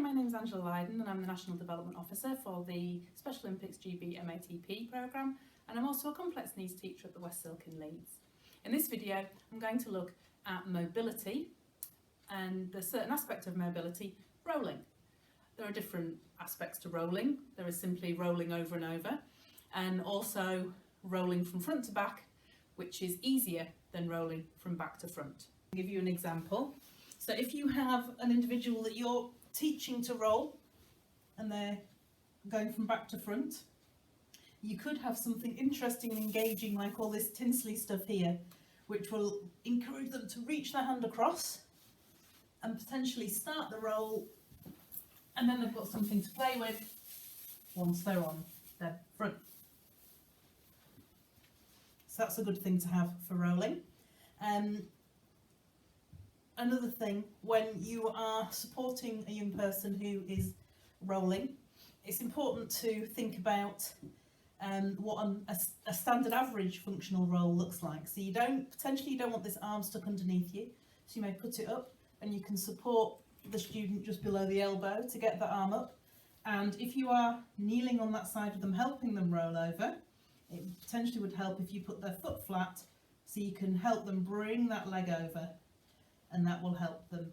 my name is Angela Lydon and I'm the National Development Officer for the Special Olympics MATP programme, and I'm also a complex needs teacher at the West Silk in Leeds. In this video I'm going to look at mobility and the certain aspect of mobility, rolling. There are different aspects to rolling. There is simply rolling over and over, and also rolling from front to back, which is easier than rolling from back to front. I'll give you an example. So if you have an individual that you're teaching to roll and they're going from back to front, you could have something interesting and engaging like all this tinsely stuff here, which will encourage them to reach their hand across and potentially start the roll, and then they've got something to play with once they're on their front. So that's a good thing to have for rolling. Another thing, when you are supporting a young person who is rolling, it's important to think about what a standard average functional roll looks like. So you don't want this arm stuck underneath you, so you may put it up and you can support the student just below the elbow to get the arm up. And if you are kneeling on that side of them, helping them roll over, it potentially would help if you put their foot flat so you can help them bring that leg over, and that will help them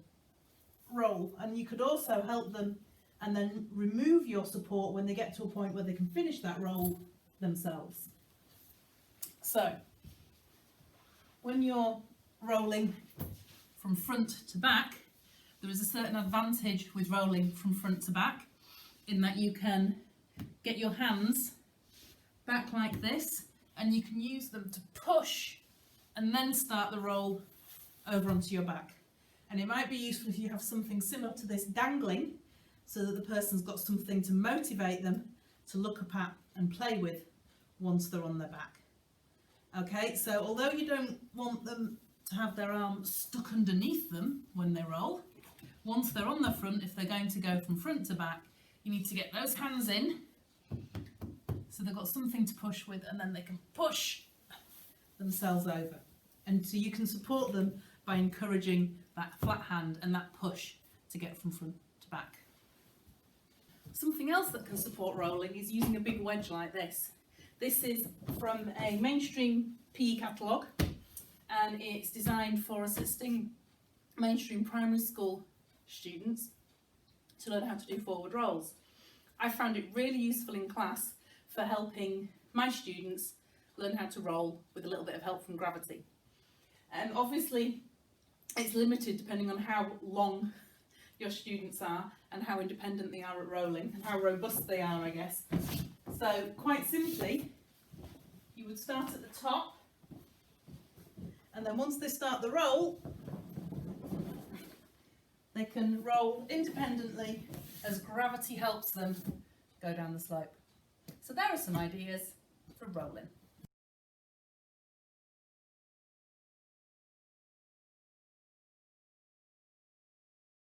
roll. And you could also help them and then remove your support when they get to a point where they can finish that roll themselves. So when you're rolling from front to back, there is a certain advantage with rolling from front to back in that you can get your hands back like this and you can use them to push and then start the roll over onto your back. And it might be useful if you have something similar to this dangling, so that the person's got something to motivate them to look up at and play with once they're on their back. Okay, so although you don't want them to have their arms stuck underneath them when they roll, once they're on the front, if they're going to go from front to back, you need to get those hands in so they've got something to push with, and then they can push themselves over. And so you can support them by encouraging that flat hand and that push to get from front to back. Something else that can support rolling is using a big wedge like this. This is from a mainstream PE catalogue, and it's designed for assisting mainstream primary school students to learn how to do forward rolls. I found it really useful in class for helping my students learn how to roll with a little bit of help from gravity. And obviously it's limited depending on how long your students are and how independent they are at rolling and how robust they are, I guess. So quite simply, you would start at the top, and then once they start the roll, they can roll independently as gravity helps them go down the slope. So there are some ideas for rolling.